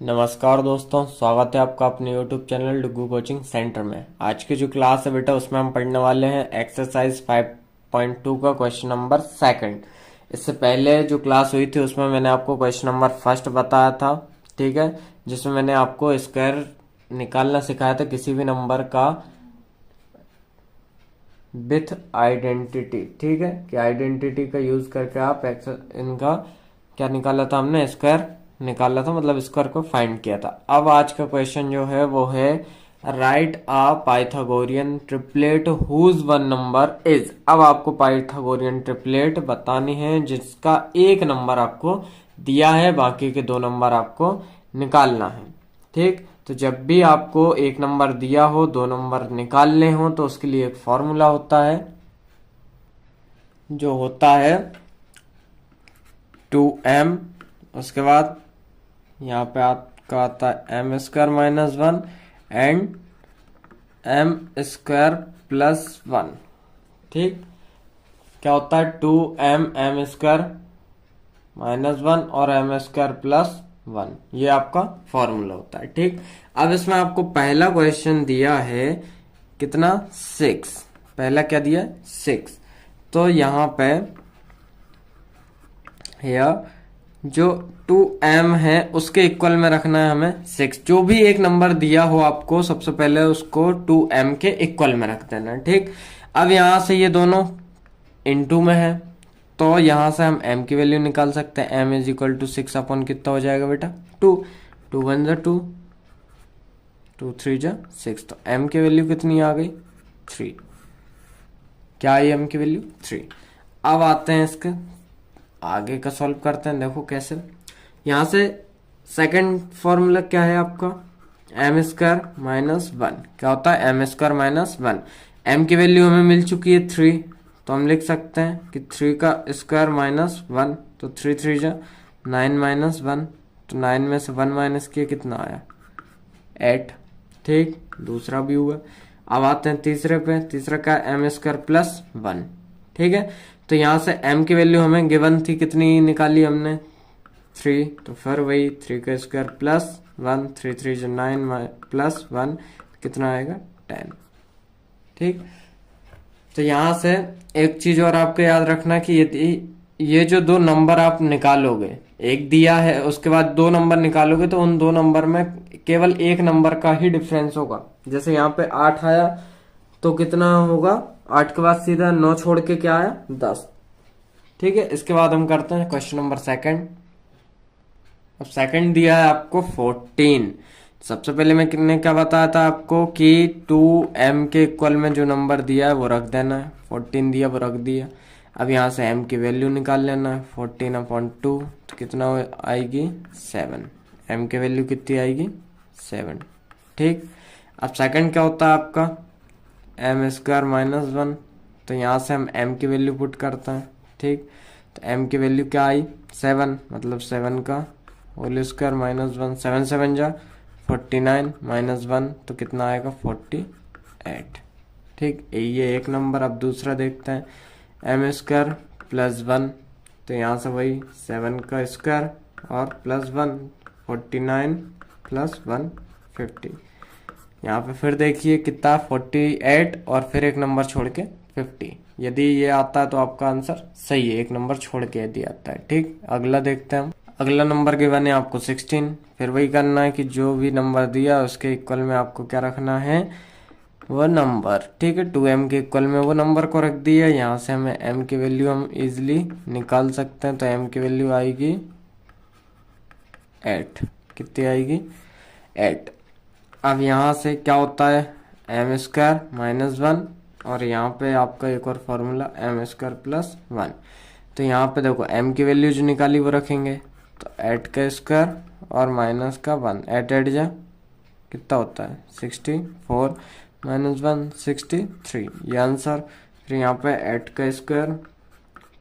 नमस्कार दोस्तों, स्वागत है आपका अपने YouTube चैनल डुगू कोचिंग सेंटर में। आज की जो क्लास है बेटा, उसमें हम पढ़ने वाले हैं एक्सरसाइज 5.2 का क्वेश्चन नंबर सेकंड। इससे पहले जो क्लास हुई थी उसमें मैंने आपको क्वेश्चन नंबर फर्स्ट बताया था, ठीक है, जिसमें मैंने आपको स्क्वायर निकालना सिखाया था किसी भी नंबर का विथ आइडेंटिटी, ठीक है, कि आइडेंटिटी का यूज करके आप इनका क्या निकाला था, हमने स्क्वायर निकाला था, मतलब स्क्वायर को फाइंड किया था। अब आज का क्वेश्चन जो है वो है right a Pythagorean triplet whose one number is. अब आपको पाइथागोरियन ट्रिपलेट बतानी है जिसका एक नंबर आपको दिया है, बाकी के दो नंबर आपको निकालना है, ठीक। तो जब भी आपको एक नंबर दिया हो, दो नंबर निकालने हो, तो उसके लिए एक फॉर्मूला होता है जो होता है 2m। उसके बाद यहाँ पे आपका आता है m square minus one and m square plus one, ठीक। क्या होता है 2m स्क्वायर माइनस वन और एम स्क्वायर प्लस वन, ये आपका फॉर्मूला होता है, ठीक। अब इसमें आपको पहला क्वेश्चन दिया है कितना, 6। पहला क्या दिया, 6। तो यहाँ पे जो 2m है उसके इक्वल में रखना है हमें 6। जो भी एक नंबर दिया हो आपको, सबसे पहले उसको 2m के इक्वल में रख देना, ठीक। अब यहां से ये दोनों इनटू में है, तो यहां से हम m की वैल्यू निकाल सकते हैं। m is equal to 6 upon कितना हो जाएगा बेटा, 2। 2 वन जा 2, 2 3 जा 6, तो m की वैल्यू कितनी आ गई, 3। क्या आई m की वैल्यू, 3। अब आते हैं इसके आगे का सॉल्व करते हैं। देखो कैसे, यहां से सेकंड फॉर्मूला क्या है आपका, एम स्क्वायर माइनस वन। क्या होता है, m square minus one. M की वैल्यू हमें मिल चुकी है 3, तो हम लिख सकते हैं कि 3 का स्क्वायर माइनस वन, तो 3 3 जा 9 माइनस वन, तो 9 में से 1 माइनस किया कितना आया, 8, ठीक। दूसरा भी हुआ। अब आते हैं तीसरे पे। तीसरा का एम स्क्वायर प्लस वन, ठीक है। तो यहां से m की वैल्यू हमें गिवन थी, कितनी निकाली हमने, 3। तो फिर वही 3 का स्क्वायर प्लस वन, 3 3 जो 9 प्लस वन कितना आएगा, 10, ठीक। तो यहां से एक चीज और आपको याद रखना कि यदि ये जो दो नंबर आप निकालोगे, एक दिया है उसके बाद दो नंबर निकालोगे, तो उन दो नंबर में केवल एक नंबर का ही डिफरेंस होगा। जैसे यहाँ पे 8 आया तो कितना होगा, 8 के बाद सीधा 9 छोड़ के क्या आया, 10, ठीक है। इसके बाद हम करते हैं क्वेश्चन नंबर सेकंड। अब सेकंड दिया है आपको 14। सबसे पहले मैंने क्या बताया था आपको कि 2m के इक्वल में जो नंबर दिया है वो रख देना है। 14 दिया वो रख दिया। अब यहाँ से m की वैल्यू निकाल लेना है, 14 अपॉन 2, तो कितना आएगी, 7। m की वैल्यू कितनी आएगी, 7, ठीक। अब सेकंड क्या होता है आपका, एम स्क्वायर माइनस वन। तो यहाँ से हम m की वैल्यू पुट करते हैं, ठीक। तो m की वैल्यू क्या आई, 7, मतलब 7 का होल स्क्वायर माइनस वन, 7 7 जा 49 माइनस वन, तो कितना आएगा, 48, ठीक। ये एक नंबर। अब दूसरा देखते हैं, एम स्क्वायर प्लस वन। तो यहाँ से वही 7 का स्क्वायर और प्लस वन, 49 प्लस वन, 50। यहाँ पे फिर देखिए कितना, 48 और फिर एक नंबर छोड़ के 50। यदि ये आता है तो आपका आंसर सही है, एक नंबर छोड़ के यदि आता है, ठीक। अगला देखते हैं हम। अगला नंबर गिवन है आपको 16। फिर वही करना है कि जो भी नंबर दिया उसके इक्वल में आपको क्या रखना है, वो नंबर, ठीक है। 2m के इक्वल में वो नंबर को रख दिया। यहाँ से हमें m की वैल्यू हम इजिली निकाल सकते हैं। तो m की वैल्यू आएगी 8। कितनी आएगी, 8। अब यहाँ से क्या होता है, एम स्क्वायर माइनस वन, और यहाँ पे आपका एक और formula m square plus one. तो यहाँ पे देखो m की वैल्यू जो निकाली वो रखेंगे, तो 8 का स्क्वायर और माइनस का 1, 8 8 जा कितना होता है, 64 माइनस वन, 63, ये आंसर। फिर यहाँ पे 8 का स्क्वायर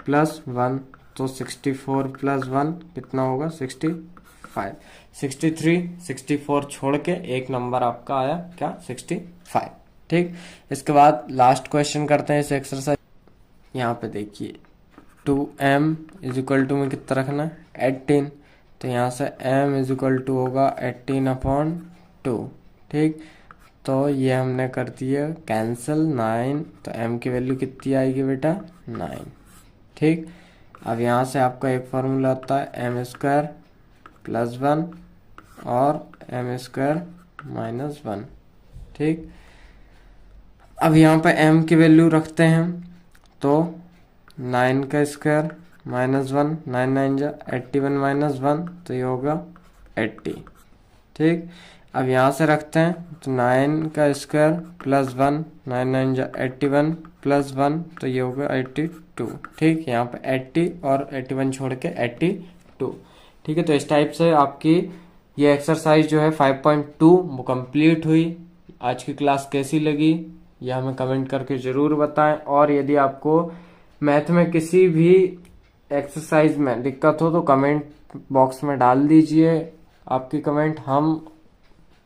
प्लस वन, तो 64 प्लस वन कितना होगा, 65, 63, 64 छोड़ के एक नंबर आपका आया क्या, 65, ठीक। इसके बाद लास्ट क्वेश्चन करते हैं इस एक्सरसाइज। यहाँ पे देखिए 2m इज इक्वल टू में कितना रखना है, 18। तो यहाँ से m इज इक्वल टू होगा 18/2। ठीक, तो ये हमने कर दिया कैंसिल 9, तो m की वैल्यू कितनी आएगी बेटा 9। ठीक, अब यहाँ से आपका एक फार्मूला आता है m² + 1 और m² - 1। ठीक, अब यहाँ पे m की वैल्यू रखते हैं तो 9 का स्क्वायर -1, 9 9 जा 81 - 1, तो ये होगा 80। ठीक, अब यहाँ से रखते हैं तो 9 का स्क्वायर + 1, 9 9 जा 81 + 1, तो ये होगा 82। ठीक, यहाँ पे 80 और 81 छोड़ के 82। ठीक है, तो इस टाइप से आपकी ये एक्सरसाइज जो है 5.2 वो कंप्लीट हुई। आज की क्लास कैसी लगी यह हमें कमेंट करके ज़रूर बताएं, और यदि आपको मैथ में किसी भी एक्सरसाइज में दिक्कत हो तो कमेंट बॉक्स में डाल दीजिए आपकी कमेंट, हम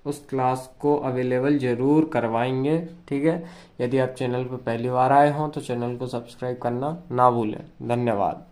उस क्लास को अवेलेबल ज़रूर करवाएंगे। ठीक है, यदि आप चैनल पर पहली बार आए हों तो चैनल को सब्सक्राइब करना ना भूलें। धन्यवाद।